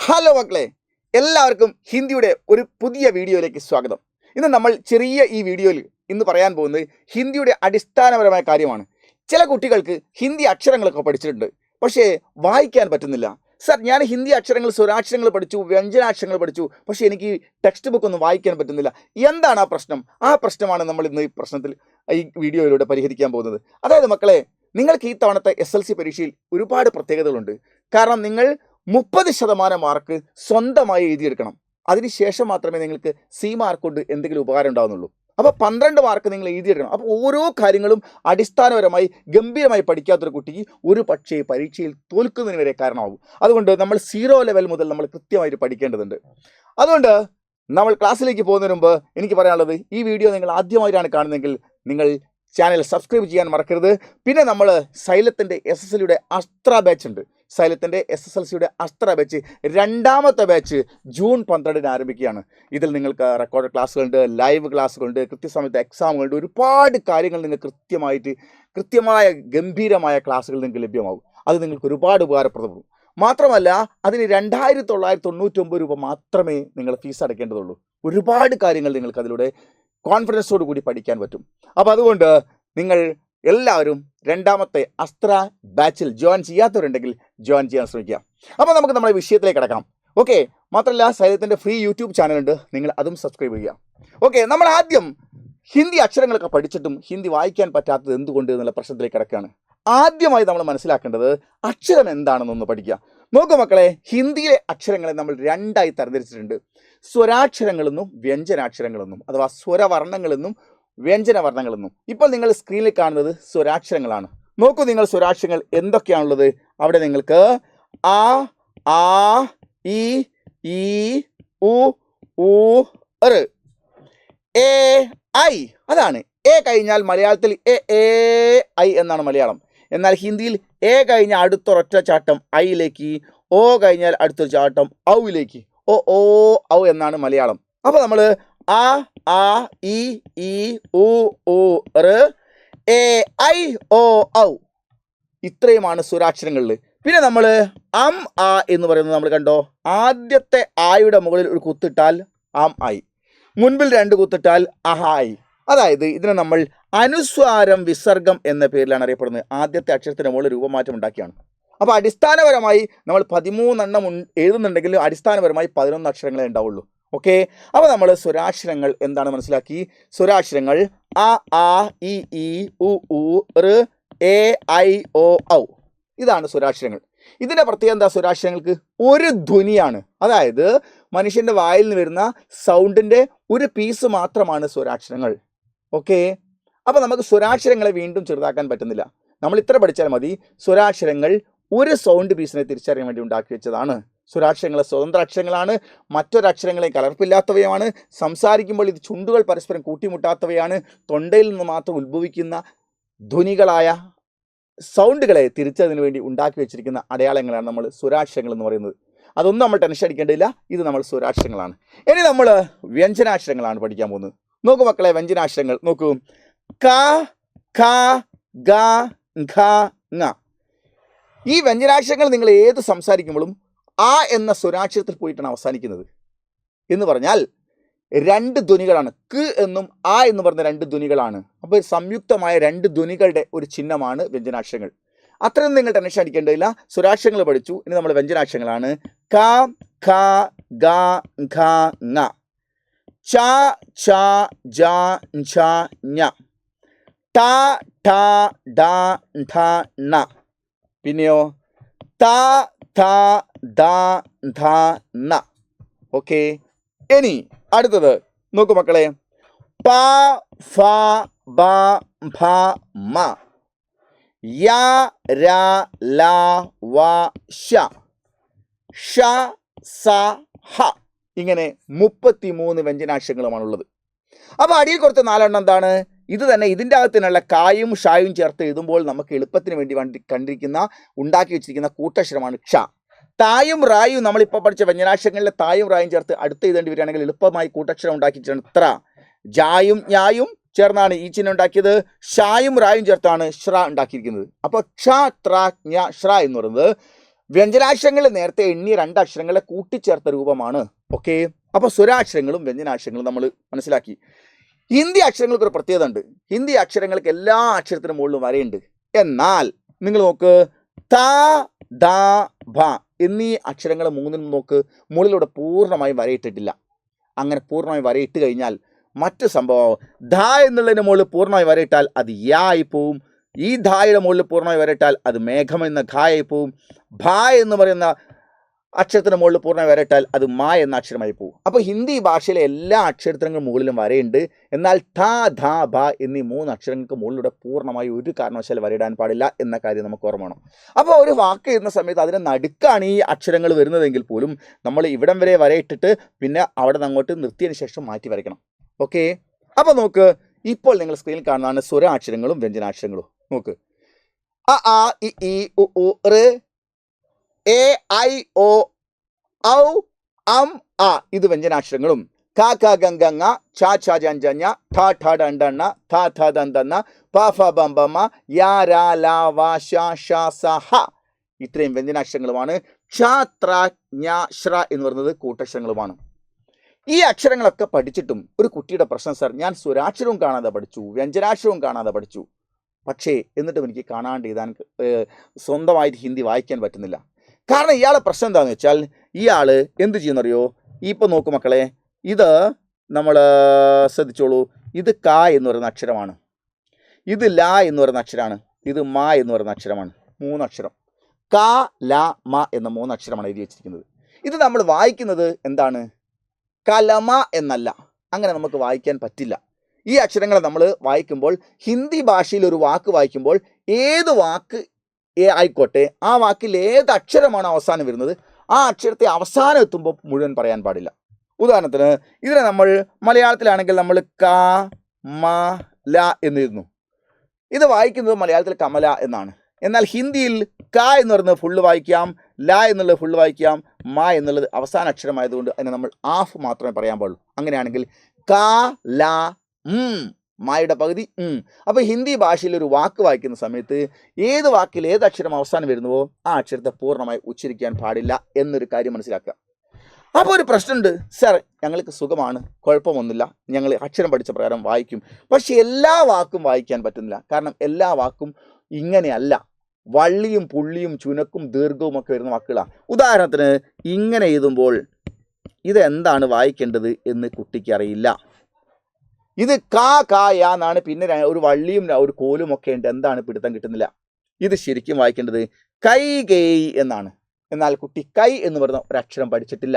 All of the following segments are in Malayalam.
ഹലോ മക്കളെ, എല്ലാവർക്കും ഹിന്ദിയുടെ ഒരു പുതിയ വീഡിയോയിലേക്ക് സ്വാഗതം. ഇന്ന് നമ്മൾ ചെറിയ ഈ വീഡിയോയിൽ ഇന്ന് പറയാൻ പോകുന്നത് ഹിന്ദിയുടെ അടിസ്ഥാനപരമായ കാര്യമാണ്. ചില കുട്ടികൾക്ക് ഹിന്ദി അക്ഷരങ്ങളൊക്കെ പഠിച്ചിട്ടുണ്ട്, പക്ഷേ വായിക്കാൻ പറ്റുന്നില്ല. സർ, ഞാൻ ഹിന്ദി അക്ഷരങ്ങൾ, സ്വരാക്ഷരങ്ങൾ പഠിച്ചു, വ്യഞ്ജനാക്ഷരങ്ങൾ പഠിച്ചു, പക്ഷേ എനിക്ക് ടെക്സ്റ്റ് ബുക്ക് ഒന്നും വായിക്കാൻ പറ്റുന്നില്ല. എന്താണ് ആ പ്രശ്നം? ആ പ്രശ്നമാണ് നമ്മൾ ഇന്ന് ഈ വീഡിയോയിലൂടെ പരിഹരിക്കാൻ പോകുന്നത്. അതായത് മക്കളെ, നിങ്ങൾക്ക് ഈ തവണത്തെ SLC പരീക്ഷയിൽ ഒരുപാട് പ്രത്യേകതകളുണ്ട്. കാരണം നിങ്ങൾ 30% മാർക്ക് സ്വന്തമായി എഴുതിയെടുക്കണം. അതിനുശേഷം മാത്രമേ നിങ്ങൾക്ക് C മാർക്ക് കൊണ്ട് എന്തെങ്കിലും ഉപകാരം ഉണ്ടാകുന്നുള്ളൂ. അപ്പോൾ 12 മാർക്ക് നിങ്ങൾ എഴുതിയെടുക്കണം. അപ്പോൾ ഓരോ കാര്യങ്ങളും അടിസ്ഥാനപരമായി ഗംഭീരമായി പഠിക്കാത്തൊരു കുട്ടിക്ക് ഒരു പക്ഷേ പരീക്ഷയിൽ തോൽക്കുന്നതിന് വരെ കാരണമാകും. അതുകൊണ്ട് നമ്മൾ 0 ലെവൽ മുതൽ നമ്മൾ കൃത്യമായിട്ട് പഠിക്കേണ്ടതുണ്ട്. അതുകൊണ്ട് നമ്മൾ ക്ലാസ്സിലേക്ക് പോകുന്നതിന് മുമ്പ് എനിക്ക് പറയാനുള്ളത്, ഈ വീഡിയോ നിങ്ങൾ ആദ്യമായിട്ടാണ് കാണുന്നതെങ്കിൽ നിങ്ങൾ ചാനൽ സബ്സ്ക്രൈബ് ചെയ്യാൻ മറക്കരുത്. പിന്നെ നമ്മൾ സൈലത്തിൻ്റെ SSLCയുടെ അസ്ത്ര ബാച്ച് ഉണ്ട്. സൈലത്തിൻ്റെ SSLCയുടെ അസ്ത്ര ബാച്ച് രണ്ടാമത്തെ ബാച്ച് ജൂൺ 12 ആരംഭിക്കുകയാണ്. ഇതിൽ നിങ്ങൾക്ക് റെക്കോർഡ് ക്ലാസ്സുകളുണ്ട്, ലൈവ് ക്ലാസ്സുകളുണ്ട്, കൃത്യസമയത്ത് എക്സാമുകളുണ്ട്, ഒരുപാട് കാര്യങ്ങൾ നിങ്ങൾക്ക് കൃത്യമായ ഗംഭീരമായ ക്ലാസ്സുകൾ നിങ്ങൾക്ക് ലഭ്യമാകും. അത് നിങ്ങൾക്ക് ഒരുപാട് ഉപകാരപ്രദമാകും. മാത്രമല്ല, അതിന് 2999 രൂപ മാത്രമേ നിങ്ങൾ ഫീസ് അടയ്ക്കേണ്ടതുള്ളൂ. ഒരുപാട് കാര്യങ്ങൾ നിങ്ങൾക്ക് അതിലൂടെ കോൺഫിഡൻസോട് കൂടി പഠിക്കാൻ പറ്റും. അപ്പോൾ അതുകൊണ്ട് നിങ്ങൾ എല്ലാവരും രണ്ടാമത്തെ അസ്ത്ര ബാച്ചിൽ ജോയിൻ ചെയ്യാത്തവരുണ്ടെങ്കിൽ ജോയിൻ ചെയ്യാൻ ശ്രമിക്കുക. അപ്പോൾ നമുക്ക് നമ്മുടെ വിഷയത്തിലേക്ക് കിടക്കാം. ഓക്കെ, മാത്രമല്ല സൈലത്തിൻ്റെ ഫ്രീ യൂട്യൂബ് ചാനലുണ്ട്, നിങ്ങൾ അതും സബ്സ്ക്രൈബ് ചെയ്യുക. ഓക്കെ, നമ്മൾ ആദ്യം ഹിന്ദി അക്ഷരങ്ങളൊക്കെ പഠിച്ചിട്ടും ഹിന്ദി വായിക്കാൻ പറ്റാത്തത് എന്തുകൊണ്ട് എന്നുള്ള പ്രശ്നത്തിലേക്ക് കിടക്കുകയാണ്. ആദ്യമായി നമ്മൾ മനസ്സിലാക്കേണ്ടത് അക്ഷരം എന്താണെന്നൊന്ന് പഠിക്കുക. നോക്കൂ മക്കളെ, ഹിന്ദിയിലെ അക്ഷരങ്ങളെ നമ്മൾ രണ്ടായി തരംതിരിച്ചിട്ടുണ്ട്: സ്വരാക്ഷരങ്ങളെന്നും വ്യഞ്ജനാക്ഷരങ്ങളെന്നും, അഥവാ സ്വരവർണ്ണങ്ങളെന്നും വ്യഞ്ജനവർണ്ണങ്ങളെന്നും. ഇപ്പോൾ നിങ്ങൾ സ്ക്രീനിൽ കാണുന്നത് സ്വരാക്ഷരങ്ങളാണ്. നോക്കൂ നിങ്ങൾ സ്വരാക്ഷരങ്ങൾ എന്തൊക്കെയാണുള്ളത്. അവിടെ നിങ്ങൾക്ക് ആ, ആ, ഇ, ഈ, ഉ, ഊ, ഋ, എ, ഐ. അതാണ്. എ കഴിഞ്ഞാൽ മലയാളത്തിൽ എ ഐ എന്നാണ് മലയാളം. എന്നാൽ ഹിന്ദിയിൽ എ കഴിഞ്ഞാൽ അടുത്തൊരൊറ്റ ചാട്ടം ഐയിലേക്ക്, ഓ കഴിഞ്ഞാൽ അടുത്തൊരു ചാട്ടം ഔയിലേക്ക്, ഓ ഔ എന്നാണ് മലയാളം. അപ്പോൾ നമ്മൾ ആ, ആ, ഇ, ഈ, ഉ, ഊ, ഋ, എ, ഐ, ഓ, ഔ, ഇത്രയുമാണ് സ്വരാക്ഷരങ്ങളിൽ. പിന്നെ നമ്മൾ ആ എന്ന് പറയുന്നത് നമ്മൾ കണ്ടോ, ആദ്യത്തെ ആയുടെ മുകളിൽ ഒരു കുത്തിട്ടാൽ ആയി, മുൻപിൽ 2 കുത്തിട്ടാൽ അഹായി. അതായത് ഇതിനെ നമ്മൾ അനുസ്വാരം വിസർഗം എന്ന പേരിലാണ് അറിയപ്പെടുന്നത്. ആദ്യത്തെ അക്ഷരത്തിന് മുകളിൽ രൂപമാറ്റം ഉണ്ടാക്കിയാണ്. അപ്പോൾ അടിസ്ഥാനപരമായി നമ്മൾ 13 എണ്ണം എഴുതുന്നുണ്ടെങ്കിൽ അടിസ്ഥാനപരമായി 11 അക്ഷരങ്ങളെ ഉണ്ടാവുള്ളൂ. ഓക്കെ, അപ്പോൾ നമ്മൾ സ്വരാക്ഷരങ്ങൾ എന്താണ് മനസ്സിലാക്കി. സ്വരാക്ഷരങ്ങൾ ആ, ഇ, ഈ, ഉ, ഊ, ഋ, എ, ഐ, ഓ, ഔ. ഇതാണ് സ്വരാക്ഷരങ്ങൾ. ഇതിൻ്റെ പ്രത്യേകത എന്താ? സ്വരാക്ഷരങ്ങൾക്ക് ഒരു ധ്വനിയാണ്. അതായത് മനുഷ്യൻ്റെ വായിൽ നിന്ന് വരുന്ന സൗണ്ടിൻ്റെ ഒരു പീസ് മാത്രമാണ് സ്വരാക്ഷരങ്ങൾ. ഓക്കെ, അപ്പോൾ നമുക്ക് സ്വരാക്ഷരങ്ങളെ വീണ്ടും ചെറുതാക്കാൻ പറ്റുന്നില്ല. നമ്മൾ ഇത്ര പഠിച്ചാൽ മതി. സ്വരാക്ഷരങ്ങൾ ഒരു സൗണ്ട് പീസിനെ തിരിച്ചറിയാൻ വേണ്ടി ഉണ്ടാക്കി വെച്ചതാണ്. സ്വരാക്ഷരങ്ങൾ സ്വതന്ത്ര അക്ഷരങ്ങളാണ്, മറ്റൊരക്ഷരങ്ങളെ കലർപ്പില്ലാത്തവയാണ്. സംസാരിക്കുമ്പോൾ ഇത് ചുണ്ടുകൾ പരസ്പരം കൂട്ടിമുട്ടാത്തവയാണ്. തൊണ്ടയിൽ നിന്ന് മാത്രം ഉത്ഭവിക്കുന്ന ധ്വനികളായ സൗണ്ടുകളെ തിരിച്ചതിന് വേണ്ടി ഉണ്ടാക്കി വെച്ചിരിക്കുന്ന അടയാളങ്ങളാണ് നമ്മൾ സ്വരാക്ഷരങ്ങൾ എന്ന് പറയുന്നത്. അതൊന്നും നമ്മൾ ടെൻഷൻ അടിക്കേണ്ടതില്ല. ഇത് നമ്മൾ സ്വരാക്ഷരങ്ങളാണ്. ഇനി നമ്മൾ വ്യഞ്ജനാക്ഷരങ്ങളാണ് പഠിക്കാൻ പോകുന്നത്. നോക്കൂ മക്കളെ, വ്യഞ്ജനാക്ഷരങ്ങൾ നോക്കൂ. ക, ഖ, ഗ, ഘ, ങ. ഈ വ്യഞ്ജനാക്ഷരങ്ങൾ നിങ്ങൾ ഏത് സംസാരിക്കുമ്പോഴും ആ എന്ന സ്വരാക്ഷരത്തിൽ പോയിട്ടാണ് അവസാനിക്കുന്നത്. എന്ന് പറഞ്ഞാൽ 2 ധ്വനികളാണ്. ക് എന്നും ആ എന്ന് പറഞ്ഞ 2 ധ്വനികളാണ്. അപ്പോൾ സംയുക്തമായ 2 ധ്വനികളുടെ ഒരു ചിഹ്നമാണ് വ്യഞ്ജനാക്ഷരങ്ങൾ. അത്രയൊന്നും നിങ്ങൾ ടെൻഷൻ അടിക്കേണ്ടതില്ല. സ്വരാക്ഷരങ്ങൾ പഠിച്ചു. ഇനി നമ്മൾ വ്യഞ്ജനാക്ഷരങ്ങളാണ്. ക, ഖ, ഗ, ഘ, ങ. ച, ഛ, ജ, ഝ, ഞ. ട, ഠ, ഡ, ഢ, ണ. പിന്നെയോ ത, ഥ, ദ, ധ, ന. ഓക്കെ, ഇനി അടുത്തത് നോക്കൂ മക്കളെ. പ, ഫ, ബ, ഭ, മ. യ, ര, ല, വ, ശ. ഷ, സ, ഹ. ഇങ്ങനെ 33 വ്യഞ്ജനാക്ഷരങ്ങളുമാണുള്ളത്. അപ്പോൾ അടിയിൽ കൊടുത്ത 4 എണ്ണം എന്താണ്? ഇത് തന്നെ. ഇതിൻ്റെ അകത്തിനുള്ള കായും ഷായും ചേർത്ത് എഴുതുമ്പോൾ നമുക്ക് എളുപ്പത്തിന് വേണ്ടി ഉണ്ടാക്കി വെച്ചിരിക്കുന്ന കൂട്ടക്ഷരമാണ് ക്ഷ. തായും റായും നമ്മളിപ്പോൾ പഠിച്ച വ്യഞ്ജനാക്ഷരങ്ങളിലെ തായും റായും ചേർത്ത് അടുത്ത് എഴുതേണ്ടി വരികയാണെങ്കിൽ എളുപ്പമായി കൂട്ടക്ഷരം ഉണ്ടാക്കിയിട്ടാണ് ത്ര. ജായും ഞായും ചേർന്നാണ് ഈ ചിഹ്നം ഉണ്ടാക്കിയത്. ഷായും റായും ചേർത്താണ് ശ്ര ഉണ്ടാക്കിയിരിക്കുന്നത്. അപ്പോൾ ക്ഷ, ത്ര, ജ്ഞ, ശ്ര എന്ന് പറയുന്നത് വ്യഞ്ജനാക്ഷരങ്ങൾ നേരത്തെ എണ്ണിയ 2 അക്ഷരങ്ങളെ കൂട്ടിച്ചേർത്ത രൂപമാണ്. ഓക്കെ, അപ്പോൾ സ്വരാക്ഷരങ്ങളും വ്യഞ്ജനാക്ഷരങ്ങളും നമ്മൾ മനസ്സിലാക്കി. ഹിന്ദി അക്ഷരങ്ങൾക്ക് ഒരു പ്രത്യേകത ഉണ്ട്. ഹിന്ദി അക്ഷരങ്ങൾക്ക് എല്ലാ അക്ഷരത്തിനും മുകളിലും വരയുണ്ട്. എന്നാൽ നിങ്ങൾ നോക്ക്, ത, ദ, ഭ എന്നീ അക്ഷരങ്ങൾ മൂന്നിനും നോക്ക് മുകളിലൂടെ പൂർണ്ണമായും വരയിട്ടിട്ടില്ല. അങ്ങനെ പൂർണ്ണമായി വരയിട്ട് കഴിഞ്ഞാൽ മറ്റു സംഭവം, ധ എന്നുള്ളതിന് മുകളിൽ പൂർണ്ണമായി വരയിട്ടാൽ അത് യാ ആയി പോവും. ഈ ധായുടെ മുകളിൽ പൂർണ്ണമായി വരയിട്ടാൽ അത് മേഘം എന്ന ഘായായി പോവും. ഭ എന്ന് പറയുന്ന അക്ഷരത്തിന് മുകളിൽ പൂർണ്ണമായി വരയിട്ടാൽ അത് മാ എന്ന അക്ഷരമായി പോകും. അപ്പോൾ ഹിന്ദി ഭാഷയിലെ എല്ലാ അക്ഷരത്തിനും മുകളിലും വരയുണ്ട്. എന്നാൽ ധ, ധ, ഭ എന്നീ 3 അക്ഷരങ്ങൾക്ക് മുകളിലൂടെ പൂർണ്ണമായി ഒരു കാരണവശാലും വരയിടാൻ പാടില്ല എന്ന കാര്യം നമുക്ക് ഓർമ്മ വേണം. അപ്പോൾ ഒരു വാക്ക് എഴുതുന്ന സമയത്ത് അതിന് നടുക്കാണ് ഈ അക്ഷരങ്ങൾ വരുന്നതെങ്കിൽ പോലും നമ്മൾ ഇവിടം വരെ വരയിട്ടിട്ട് പിന്നെ അവിടെ നിന്ന് അങ്ങോട്ട് നിർത്തിയതിന് ശേഷം മാറ്റി വരയ്ക്കണം. ഓക്കെ, അപ്പോൾ നോക്ക്, ഇപ്പോൾ നിങ്ങൾ സ്ക്രീനിൽ കാണുന്നതാണ് സ്വരാക്ഷരങ്ങളും വ്യഞ്ജനാക്ഷരങ്ങളും. നോക്ക്, അ, ആ, ഇ, ഈ, ഉ, ഊ, ഋ, എ, ഐ, ഒ, ഔ, അം, ആ ഇത് വ്യഞ്ജനാക്ഷരങ്ങളും, ക, ഖ, ഗ, ഘ, ങ, ഛ, ഛ, ജ, ജ, ഞ, ഠ, ഠ, ഡ, ഢ, ണ, ഥ, ഥ, ദ, ധ, ന, പ, ഫ, ബ, ഭ, മ, യ, ര, ല, വ, ശ, ഷ, സ, ഹ ഇത്രയും വ്യഞ്ജനാക്ഷരങ്ങളുമാണ്. ക്ഷ, ത്ര, ജ്ഞ, ശ്ര എന്ന് പറയുന്നത് കൂട്ടക്ഷരങ്ങളുമാണ്. ഈ അക്ഷരങ്ങളൊക്കെ പഠിച്ചിട്ടും ഒരു കുട്ടിയുടെ പ്രശ്നം, സാർ ഞാൻ സ്വരാക്ഷരവും കാണാതെ പഠിച്ചു, വ്യഞ്ജനാക്ഷരവും കാണാതെ പഠിച്ചു, പക്ഷേ എന്നിട്ടും എനിക്ക് കാണാണ്ട് എഴുതാൻ സ്വന്തമായിട്ട് ഹിന്ദി വായിക്കാൻ പറ്റുന്നില്ല. കാരണം ഇയാളെ പ്രശ്നം എന്താണെന്ന് വെച്ചാൽ ഇയാൾ എന്ത് ചെയ്യുന്നറിയോ? ഇപ്പോൾ നോക്കൂ മക്കളെ, ഇത് നമ്മൾ ശ്രദ്ധിച്ചോളൂ, ഇത് ക എന്ന് പറയുന്ന അക്ഷരമാണ്, ഇത് ല എന്ന് പറയുന്ന അക്ഷരമാണ്, ഇത് മ എന്ന് പറയുന്ന അക്ഷരമാണ്. 3 അക്ഷരം, ക, ല, മ എന്ന 3 അക്ഷരമാണ് എഴുതി വെച്ചിരിക്കുന്നത്. ഇത് നമ്മൾ വായിക്കുന്നത് എന്താണ്? കലമ എന്നല്ല, അങ്ങനെ നമുക്ക് വായിക്കാൻ പറ്റില്ല. ഈ അക്ഷരങ്ങളെ നമ്മൾ വായിക്കുമ്പോൾ ഹിന്ദി ഭാഷയിൽ ഒരു വാക്ക് വായിക്കുമ്പോൾ ഏത് വാക്ക് ആയിക്കോട്ടെ, ആ വാക്കിൽ ഏത് അക്ഷരമാണ് അവസാനം വരുന്നത് ആ അക്ഷരത്തെ അവസാനം എത്തുമ്പോൾ മുഴുവൻ പറയാൻ പാടില്ല. ഉദാഹരണത്തിന് ഇതിനെ നമ്മൾ മലയാളത്തിലാണെങ്കിൽ നമ്മൾ ക, മ, ല എന്നെഴുതുന്നു. ഇത് വായിക്കുന്നത് മലയാളത്തിൽ കമല എന്നാണ്. എന്നാൽ ഹിന്ദിയിൽ ക എന്ന് പറയുന്നത് ഫുള്ള് വായിക്കാം, ല എന്നുള്ളത് ഫുള്ള് വായിക്കാം, മ എന്നുള്ളത് അവസാന അക്ഷരമായതുകൊണ്ട് അതിനെ നമ്മൾ ആഫ് മാത്രമേ പറയാൻ പാടുള്ളൂ. അങ്ങനെയാണെങ്കിൽ ക, ല, മായുടെ പകുതി. അപ്പോൾ ഹിന്ദി ഭാഷയിൽ ഒരു വാക്ക് വായിക്കുന്ന സമയത്ത് ഏത് വാക്കിൽ ഏത് അക്ഷരം അവസാനം വരുന്നുവോ ആ അക്ഷരത്തെ പൂർണ്ണമായി ഉച്ചരിക്കാൻ പാടില്ല എന്നൊരു കാര്യം മനസ്സിലാക്കുക. അപ്പോൾ ഒരു പ്രശ്നമുണ്ട്, സാർ ഞങ്ങൾക്ക് സുഖമാണ്, കുഴപ്പമൊന്നുമില്ല, ഞങ്ങൾ അക്ഷരം പഠിച്ച പ്രകാരം വായിക്കും, പക്ഷെ എല്ലാ വാക്കും വായിക്കാൻ പറ്റുന്നില്ല. കാരണം എല്ലാ വാക്കും ഇങ്ങനെയല്ല, വള്ളിയും പുള്ളിയും ചുനക്കും ദീർഘവും ഒക്കെ വരുന്ന വാക്കുകളാണ്. ഉദാഹരണത്തിന് ഇങ്ങനെ എഴുതുമ്പോൾ ഇതെന്താണ് വായിക്കേണ്ടത് എന്ന് കുട്ടിക്ക് അറിയില്ല. ഇത് കാ കാ യാ എന്നാണ്, പിന്നെ ഒരു വള്ളിയും ഒരു കോലും ഒക്കെ ഉണ്ട്, എന്താണ് പിടുത്തം കിട്ടുന്നില്ല. ഇത് ശരിക്കും വായിക്കേണ്ടത് കൈ ഗേയ് എന്നാണ്. എന്നാൽ കുട്ടി കൈ എന്ന് പറയുന്ന ഒരു അക്ഷരം പഠിച്ചിട്ടില്ല,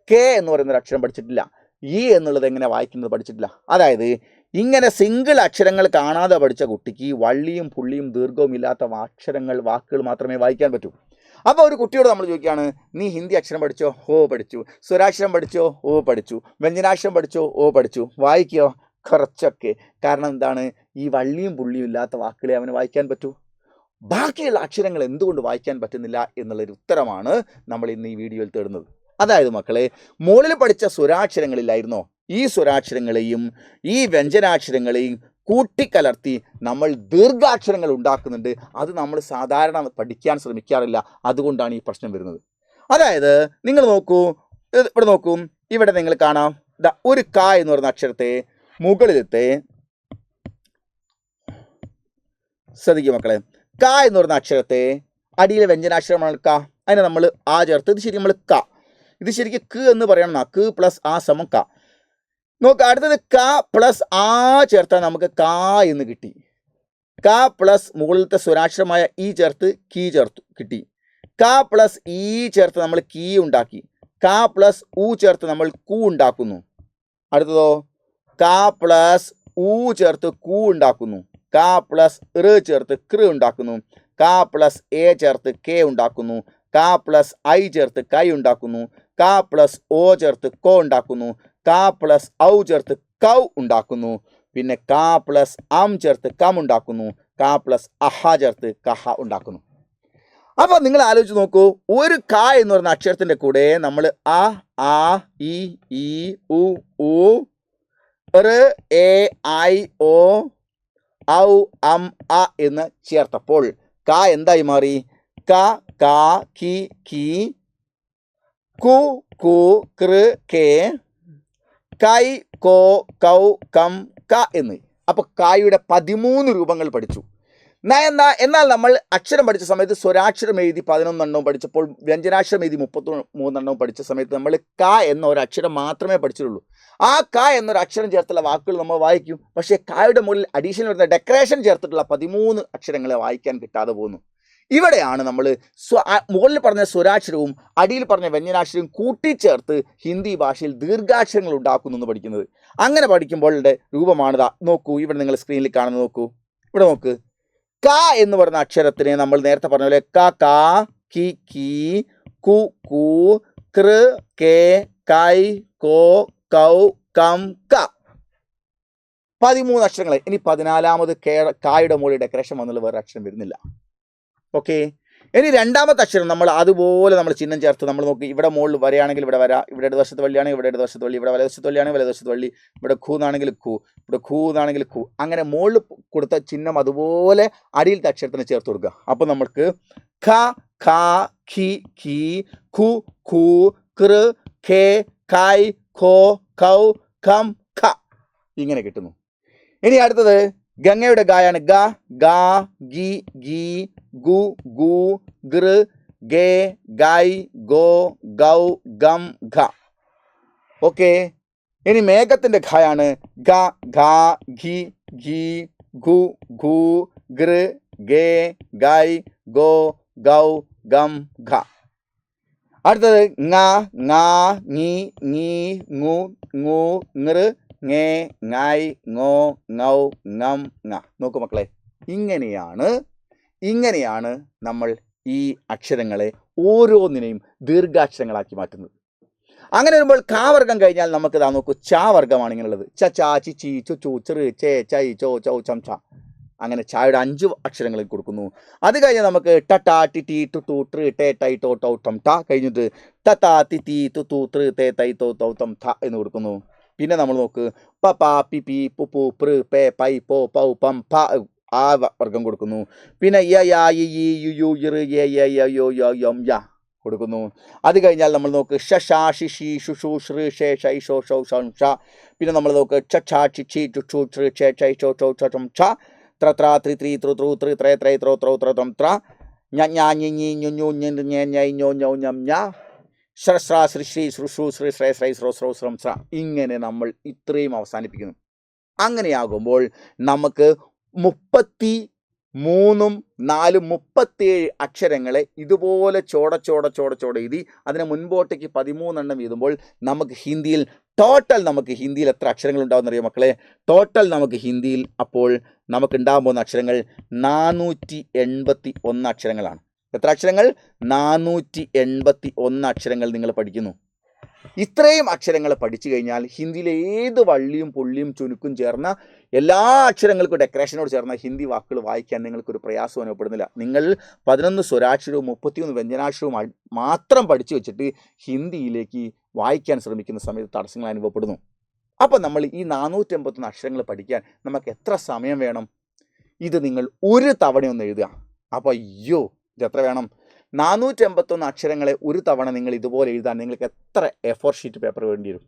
കെ എന്ന് പറയുന്ന ഒരു അക്ഷരം പഠിച്ചിട്ടില്ല, ഈ എന്നുള്ളത് എങ്ങനെ വായിക്കുന്നത് പഠിച്ചിട്ടില്ല. അതായത് ഇങ്ങനെ സിംഗിൾ അക്ഷരങ്ങൾ കാണാതെ പഠിച്ച കുട്ടിക്ക് വള്ളിയും പുള്ളിയും ദീർഘവും ഇല്ലാത്ത വാക്കുകൾ മാത്രമേ വായിക്കാൻ പറ്റൂ. അപ്പോൾ ഒരു കുട്ടിയോട് നമ്മൾ ചോദിക്കുകയാണ്, നീ ഹിന്ദി അക്ഷരം പഠിച്ചോ? ഓ പഠിച്ചു. സ്വരാക്ഷരം പഠിച്ചോ? ഓ പഠിച്ചു. വ്യഞ്ജനാക്ഷരം പഠിച്ചോ? ഓ പഠിച്ചു. വായിക്കോ? കുറച്ചൊക്കെ. കാരണം എന്താണ്? ഈ വള്ളിയും പുള്ളിയും ഇല്ലാത്ത വാക്കുകളെ അവന് വായിക്കാൻ പറ്റൂ. ബാക്കിയുള്ള അക്ഷരങ്ങൾ എന്തുകൊണ്ട് വായിക്കാൻ പറ്റുന്നില്ല എന്നുള്ളൊരു ഉത്തരമാണ് നമ്മൾ ഇന്ന് ഈ വീഡിയോയിൽ തേടുന്നത്. അതായത് മക്കളെ, മുകളിൽ പഠിച്ച സ്വരാക്ഷരങ്ങളിലായിരുന്നോ ഈ സ്വരാക്ഷരങ്ങളെയും ഈ വ്യഞ്ജനാക്ഷരങ്ങളെയും കൂട്ടിക്കലർത്തി നമ്മൾ ദീർഘാക്ഷരങ്ങൾ ഉണ്ടാക്കുന്നുണ്ട്. അത് നമ്മൾ സാധാരണ പഠിക്കാൻ ശ്രമിക്കാറില്ല, അതുകൊണ്ടാണ് ഈ പ്രശ്നം വരുന്നത്. അതായത് നിങ്ങൾ നോക്കൂ, ഇവിടെ നോക്കൂ, ഇവിടെ നിങ്ങൾ കാണാം ഒരു ക എന്ന് പറയുന്ന അക്ഷരത്തെ മുകളിലത്തെ, ശ്രദ്ധിക്കും മക്കളെ, ക എന്ന് പറയുന്ന അക്ഷരത്തെ അടിയിലെ വ്യഞ്ജനാക്ഷരമാണ് ക, അതിനെ നമ്മൾ ആ ചേർത്ത്, ഇത് ശരി നമ്മൾ ക, ഇത് ശരിക്കും ക എന്ന് പറയണം, ക പ്ലസ് ആ സമം ക. നോക്ക്, അടുത്തത് ക പ്ലസ് ആ ചേർത്താൽ നമുക്ക് ക എന്ന് കിട്ടി. ക പ്ലസ് മുകളിലത്തെ സ്വരാക്ഷരമായ ഈ ചേർത്ത് കീ ചേർത്തു കിട്ടി. ക പ്ലസ് ഈ ചേർത്ത് നമ്മൾ കീ ഉണ്ടാക്കി. ക പ്ലസ് ഉ ചേർത്ത് നമ്മൾ കു ഉണ്ടാക്കുന്നു. അടുത്തതോ ക പ്ലസ് ഉ ചേർത്ത് കു ഉണ്ടാക്കുന്നു. ക പ്ലസ് ഋ ചേർത്ത് കൃ ഉണ്ടാക്കുന്നു. ക പ്ലസ് എ ചേർത്ത് കെ ഉണ്ടാക്കുന്നു. ക പ്ലസ് ഐ ചേർത്ത് കൈ ഉണ്ടാക്കുന്നു. ക പ്ലസ് ഓ ചേർത്ത് കോ ഉണ്ടാക്കുന്നു. ക പ്ലസ് ഔ ചേർത്ത് കൗ ഉണ്ടാക്കുന്നു. പിന്നെ ക പ്ലസ് അം ചേർത്ത് കം ഉണ്ടാക്കുന്നു. ക പ്ലസ് അഹ ചേർത്ത് കഹ ഉണ്ടാക്കുന്നു. അപ്പോൾ നിങ്ങൾ ആലോചിച്ച് നോക്കൂ, ഒരു ക എന്ന് പറയുന്ന അക്ഷരത്തിൻ്റെ കൂടെ നമ്മൾ അ, ആ, ഈ, ഉ, ഊ, ഋ, എ, ഐ, ഓ, ഔ, അം, അ എന്ന് ചേർത്തപ്പോൾ ക എന്തായി മാറി? ക കാ കി കീ കു കു കൃ കേ കൈ കോ കൗ കം ക എന്ന്. അപ്പോൾ കായുടെ 13 രൂപങ്ങൾ പഠിച്ചു. എന്നാൽ നമ്മൾ അക്ഷരം പഠിച്ച സമയത്ത് സ്വരാക്ഷരം എഴുതി 11 എണ്ണവും പഠിച്ചപ്പോൾ വ്യഞ്ജനാക്ഷരം എഴുതി 33 എണ്ണവും പഠിച്ച സമയത്ത് നമ്മൾ ക എന്ന ഒരു അക്ഷരം മാത്രമേ പഠിച്ചിട്ടുള്ളൂ. ആ ക എന്നൊരു അക്ഷരം ചേർത്തുള്ള വാക്കുകൾ നമ്മൾ വായിക്കും. പക്ഷേ കായുടെ മുകളിൽ അഡീഷണൽ വരുന്ന ഡെക്കറേഷൻ ചേർത്തിട്ടുള്ള 13 അക്ഷരങ്ങളെ വായിക്കാൻ കിട്ടാതെ പോകുന്നു. ഇവിടെയാണ് നമ്മൾ മുകളിൽ പറഞ്ഞ സ്വരാക്ഷരവും അടിയിൽ പറഞ്ഞ വ്യഞ്ജനാക്ഷരവും കൂട്ടിച്ചേർത്ത് ഹിന്ദി ഭാഷയിൽ ദീർഘാക്ഷരങ്ങൾ ഉണ്ടാക്കുന്നു എന്ന് പഠിക്കുന്നത്. അങ്ങനെ പഠിക്കുമ്പോഴുടെ രൂപമാണിതാ. നോക്കൂ, ഇവിടെ നിങ്ങൾ സ്ക്രീനിൽ കാണുന്നത് നോക്കൂ. ഇവിടെ നോക്ക്, ക എന്ന് പറയുന്ന അക്ഷരത്തിനെ നമ്മൾ നേരത്തെ പറഞ്ഞ പോലെ ക കാ കി കീ കു കു കൃ കേ കൈ കോ കൗ കം ക 13 അക്ഷരങ്ങളെ. ഇനി 14ാമത് കായുടെ മുകളിൽ ഡെക്കറേഷൻ വന്നുള്ള വേറെ അക്ഷരം വരുന്നില്ല. ഓക്കെ, ഇനി രണ്ടാമത്തെ അക്ഷരം നമ്മൾ അതുപോലെ നമ്മൾ ചിഹ്നം ചേർത്ത് നമ്മൾ നോക്കി. ഇവിടെ മുകളിൽ വരയാണെങ്കിൽ ഇവിടെ വര, ഇവിടെ ഇടതുവശത്ത് വള്ളിയാണെങ്കിൽ ഇവിടെ ഇടതുവശത്ത് വള്ളി, ഇവിടെ വലതുവശത്ത് വള്ളിയാണെങ്കിൽ വലതുവശത്ത് വള്ളി, ഇവിടെ ഖൂ എന്നാണെങ്കിൽ ഖൂ, ഇവിടെ ഖൂ എന്നാണെങ്കിൽ ഖൂ. അങ്ങനെ മുകളിൽ കൊടുത്ത ചിഹ്നം അതുപോലെ അടിയിലത്തെ അക്ഷരത്തിന് ചേർത്ത് കൊടുക്കുക. അപ്പോൾ നമുക്ക് ഖ ഖ ഖി ഖീ ഖു ഖൂ കൃ ഖേ കൈ ഖോ കൗ ഖം ഖ ഇങ്ങനെ കിട്ടുന്നു. ഇനി അടുത്തത് ഗംഗയുടെ ഗായാണ്. ഗ ഗാ ഗി ഗീ ഗു ഗു ഗൃ ഗേ ഗൈ ഗോ ഗൗ ഗം ഘ. ഓക്കെ, ഇനി മേഘത്തിൻ്റെ ഘയാണ്. ഗ ഘ ഘി ഘി ഗു ഘു ഗൃ ഗേ ഗൈ ഗോ ഗൗ ഗം ഘ. അടുത്തത് ങ ങ ങി ങീ ങു ങു ങൃ ങേ ങായ് ങോ ങൗ ങം ങ. നോക്കൂ മക്കളെ, ഇങ്ങനെയാണ് നമ്മൾ ഈ അക്ഷരങ്ങളെ ഓരോന്നിനെയും ദീർഘാക്ഷരങ്ങളാക്കി മാറ്റുന്നത്. അങ്ങനെ വരുമ്പോൾ കാ വർഗം കഴിഞ്ഞാൽ നമുക്ക് ഇതാ നോക്കൂ, ചാ വർഗമാണ് ഇങ്ങനെയുള്ളത്. ച ചാ ചി ചി ചു ചു ചെറു ചേ ചൈ ചോ ചൗ ചം ച. അങ്ങനെ ചായയുടെ 5 അക്ഷരങ്ങൾ കൊടുക്കുന്നു. അത് കഴിഞ്ഞ് നമുക്ക് ട ടാ ടി ടി ടു ടു ട്ര ടേ ടൈ ടോ ടൗ ടം ട കഴിഞ്ഞിട്ട് ത താ തി തി തു തു തൃ തേ തൈ തോ തൗ തം ഥ എന്ന് കൊടുക്കുന്നു. പിന്നെ നമ്മൾ നോക്ക്, പ പ പി പി പു പു പൃ പേ പൈ പോ പൗ പം പ ആ വർഗം കൊടുക്കുന്നു. പിന്നെ യ യാ യി യി യു യു യിർ യ യ യ യോ യ യം യ കൊടുക്കുന്നു. അത് കഴിഞ്ഞാൽ നമ്മൾ നോക്ക്, ഷ ഷാ ഷി ഷി ഷു ഷു ശ്ര ഷേ ഷൈ ഷോ ഷൗ ഷം ഷ. പിന്നെ നമ്മൾ നോക്ക്, ഛ ഛ ഛി ഛി ചു ചു ഛൃ ഛേ ഛൈ ഷോ ഷൗ ഷം ഛ. ത്ര ത്ര ത്രി ത്രി ത്രു ത്രൂ തൃ ത്രേ ത്രൈ ത്രോ ത്രോ ത്ര ത്രം ത്ര. ഞ ഞ ഞി ഞി ഞു ഞു ഞ ഞ ഞൈ ഞോ ഞൗ ഞം ഞ. ശ്ര ശ്ര ശ്രീ ശ്രീ ശ്രു ശ്രു ശ്രീ ശ്രേ ശ്രൈ ശ്രോ ശ്രോ ശ്രം ശ്ര. ഇങ്ങനെ നമ്മൾ ഇത്രയും അവസാനിപ്പിക്കുന്നു. അങ്ങനെയാകുമ്പോൾ നമുക്ക് 33 4 37 അക്ഷരങ്ങളെ ഇതുപോലെ ചോട എഴുതി അതിനെ മുൻപോട്ടേക്ക് 13 എണ്ണം എഴുതുമ്പോൾ നമുക്ക് ഹിന്ദിയിൽ എത്ര അക്ഷരങ്ങൾ ഉണ്ടാവുമെന്നറിയോ മക്കളെ? ടോട്ടൽ നമുക്ക് ഹിന്ദിയിൽ അപ്പോൾ നമുക്ക് ഉണ്ടാകാൻ പോകുന്ന അക്ഷരങ്ങൾ 481 അക്ഷരങ്ങളാണ്. എത്ര അക്ഷരങ്ങൾ? 481 അക്ഷരങ്ങൾ നിങ്ങൾ പഠിക്കുന്നു. ഇത്രയും അക്ഷരങ്ങൾ പഠിച്ചു കഴിഞ്ഞാൽ ഹിന്ദിയിലെ ഏത് വള്ളിയും പുള്ളിയും ചുരുക്കും ചേർന്ന എല്ലാ അക്ഷരങ്ങൾക്കും ഡെക്കറേഷനോട് ചേർന്ന ഹിന്ദി വാക്കുകൾ വായിക്കാൻ നിങ്ങൾക്കൊരു പ്രയാസം അനുഭവപ്പെടുന്നില്ല. നിങ്ങൾ 11 സ്വരാക്ഷരവും 31 വ്യഞ്ജനാക്ഷരവും മാത്രം പഠിച്ചു വെച്ചിട്ട് ഹിന്ദിയിലേക്ക് വായിക്കാൻ ശ്രമിക്കുന്ന സമയത്ത് തടസ്സങ്ങൾ അനുഭവപ്പെടുന്നു. അപ്പോൾ നമ്മൾ ഈ 481 അക്ഷരങ്ങൾ പഠിക്കാൻ നമുക്ക് എത്ര സമയം വേണം? ഇത് നിങ്ങൾ ഒരു തവണയൊന്ന് എഴുതുക. അപ്പോൾ അയ്യോ, ഇതെത്ര വേണം? 481 അക്ഷരങ്ങളെ ഒരു തവണ നിങ്ങൾ ഇതുപോലെ എഴുതാൻ നിങ്ങൾക്ക് എത്ര A4 ഷീറ്റ് പേപ്പർ വേണ്ടി വരും?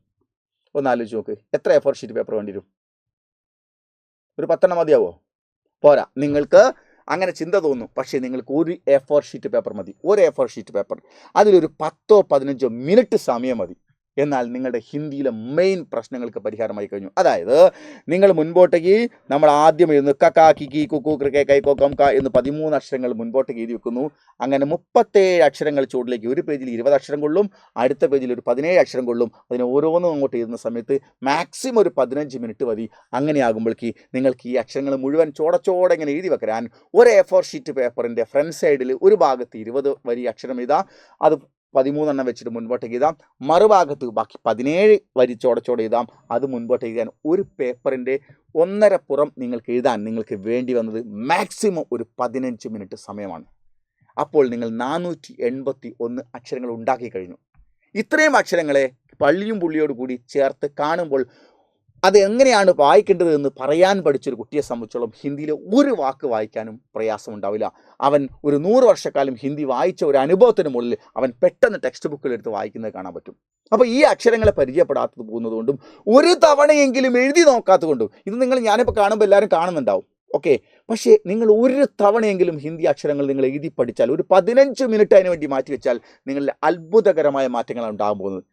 ഒന്ന് ആലോചിച്ച് നോക്ക്. എത്ര A4 ഷീറ്റ് പേപ്പർ വേണ്ടി വരും? ഒരു 10 എണ്ണം മതിയാവോ? പോരാ. നിങ്ങൾക്ക് അങ്ങനെ ചിന്ത തോന്നും. പക്ഷേ നിങ്ങൾക്ക് ഒരു A4 ഷീറ്റ് പേപ്പർ മതി. ഒരു A4 ഷീറ്റ് പേപ്പർ, അതിലൊരു 10 15 മിനിറ്റ് സമയം മതി. എന്നാൽ നിങ്ങളുടെ ഹിന്ദിയിലെ മെയിൻ പ്രശ്നങ്ങൾക്ക് പരിഹാരമായി കഴിഞ്ഞു. അതായത് നിങ്ങൾ മുൻപോട്ടേക്ക് നമ്മൾ ആദ്യം എഴുതുന്നു ക കാ കി കി കു കു കൃ കേ കൈ കോ കം ക എന്ന് 13 അക്ഷരങ്ങൾ മുൻപോട്ടേക്ക് എഴുതി വെക്കുന്നു. അങ്ങനെ 37 അക്ഷരങ്ങൾ ചുവട്ടിലേക്ക്, ഒരു പേജിൽ 20 അക്ഷരം കൊള്ളും, അടുത്ത പേജിൽ ഒരു 17 അക്ഷരം കൊള്ളും. അതിന് ഓരോന്നും അങ്ങോട്ട് എഴുതുന്ന സമയത്ത് മാക്സിമം ഒരു 15 മിനിറ്റ് മതി. അങ്ങനെയാകുമ്പോഴേക്ക് നിങ്ങൾക്ക് ഈ അക്ഷരങ്ങൾ മുഴുവൻ ചോട ഇങ്ങനെ എഴുതി വെക്കാൻ ഒരു A4 ഷീറ്റ് പേപ്പറിൻ്റെ ഫ്രണ്ട് സൈഡിൽ ഒരു ഭാഗത്ത് 20 വരി അക്ഷരം എഴുതാം. അത് 13 എണ്ണം വെച്ചിട്ട് മുൻപോട്ടേക്ക് എഴുതാം. മറുഭാഗത്ത് ബാക്കി 17 വരി ചോട എഴുതാം. അത് മുൻപോട്ട് എഴുതാൻ ഒരു പേപ്പറിൻ്റെ 1.5 പുറം നിങ്ങൾക്ക് എഴുതാൻ നിങ്ങൾക്ക് വേണ്ടി വന്നത് മാക്സിമം ഒരു 15 മിനിറ്റ് സമയമാണ്. അപ്പോൾ നിങ്ങൾ 481 അക്ഷരങ്ങൾ ഉണ്ടാക്കി കഴിഞ്ഞു. ഇത്രയും അക്ഷരങ്ങളെ പള്ളിയും പുള്ളിയോട് കൂടി ചേർത്ത് കാണുമ്പോൾ അത് എങ്ങനെയാണ് വായിക്കേണ്ടത് എന്ന് പറയാൻ പഠിച്ചൊരു കുട്ടിയെ സംബന്ധിച്ചോളം ഹിന്ദിയിൽ ഒരു വാക്ക് വായിക്കാനും പ്രയാസമുണ്ടാവില്ല. അവൻ ഒരു 100 വർഷക്കാലം ഹിന്ദി വായിച്ച ഒരു അനുഭവത്തിന് മുകളിൽ അവൻ പെട്ടെന്ന് ടെക്സ്റ്റ് ബുക്കിലെടുത്ത് വായിക്കുന്നത് കാണാൻ പറ്റും. അപ്പോൾ ഈ അക്ഷരങ്ങളെ പരിചയപ്പെടാത്തത് പോകുന്നതുകൊണ്ടും ഒരു തവണയെങ്കിലും എഴുതി നോക്കാത്തതുകൊണ്ടും ഇത് ഞാനിപ്പോൾ കാണുമ്പോൾ എല്ലാവരും കാണുന്നുണ്ടാവും. ഓക്കെ, പക്ഷേ നിങ്ങൾ ഒരു തവണയെങ്കിലും ഹിന്ദി അക്ഷരങ്ങൾ നിങ്ങൾ എഴുതി പഠിച്ചാൽ, ഒരു 15 മിനിറ്റ് അതിന് വേണ്ടി മാറ്റി വെച്ചാൽ നിങ്ങളിൽ അത്ഭുതകരമായ മാറ്റങ്ങളാണ് ഉണ്ടാകാൻ പോകുന്നത്.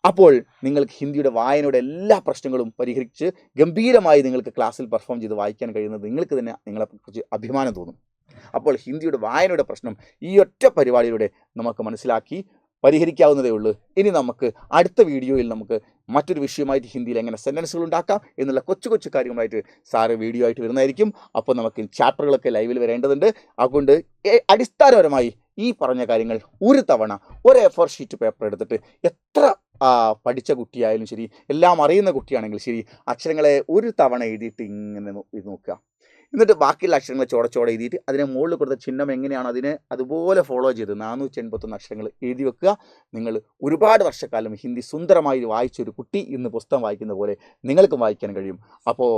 അപ്പോൾ നിങ്ങൾക്ക് ഹിന്ദിയുടെ വായനയുടെ എല്ലാ പ്രശ്നങ്ങളും പരിഹരിച്ച് ഗംഭീരമായി നിങ്ങൾക്ക് ക്ലാസ്സിൽ പെർഫോം ചെയ്ത് വായിക്കാൻ കഴിയുന്നത് നിങ്ങൾക്ക് തന്നെ നിങ്ങളെക്കുറിച്ച് അഭിമാനം തോന്നും. അപ്പോൾ ഹിന്ദിയുടെ വായനയുടെ പ്രശ്നം ഈ ഒറ്റ പരിപാടിയിലൂടെ നമുക്ക് മനസ്സിലാക്കി പരിഹരിക്കാവുന്നതേ ഉള്ളൂ. ഇനി നമുക്ക് അടുത്ത വീഡിയോയിൽ നമുക്ക് മറ്റൊരു വിഷയമായിട്ട് ഹിന്ദിയിൽ എങ്ങനെ സെൻറ്റൻസുകൾ ഉണ്ടാക്കാം എന്നുള്ള കൊച്ചു കൊച്ചു കാര്യങ്ങളായിട്ട് സാറ് വീഡിയോ ആയിട്ട് വരുന്നതായിരിക്കും. അപ്പോൾ നമുക്ക് ചാപ്റ്ററുകളൊക്കെ ലൈവിൽ വരേണ്ടതുണ്ട്. അതുകൊണ്ട് അടിസ്ഥാനപരമായി ഈ പറഞ്ഞ കാര്യങ്ങൾ ഒരു തവണ ഒരു A4 ഷീറ്റ് പേപ്പർ എടുത്തിട്ട് എത്ര പഠിച്ച കുട്ടിയായാലും ശരി, എല്ലാം അറിയുന്ന കുട്ടിയാണെങ്കിൽ ശരി, അക്ഷരങ്ങളെ ഒരു തവണ എഴുതിയിട്ട് ഇങ്ങനെ ഇത് നോക്കുക. എന്നിട്ട് ബാക്കിയുള്ള അക്ഷരങ്ങൾ ചോടെ എഴുതിയിട്ട് അതിനെ മുകളിൽ കൊടുത്ത ചിഹ്നം എങ്ങനെയാണ് അതിനെ അതുപോലെ ഫോളോ ചെയ്ത് 481 അക്ഷരങ്ങൾ എഴുതി വെക്കുക. നിങ്ങൾ ഒരുപാട് വർഷക്കാലം ഹിന്ദി സുന്ദരമായി വായിച്ചൊരു കുട്ടി ഇന്ന് പുസ്തകം വായിക്കുന്ന പോലെ നിങ്ങൾക്കും വായിക്കാൻ കഴിയും. അപ്പോൾ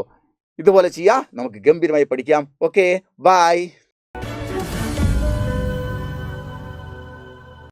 ഇതുപോലെ ചെയ്യാം, നമുക്ക് ഗംഭീരമായി പഠിക്കാം. Okay, by.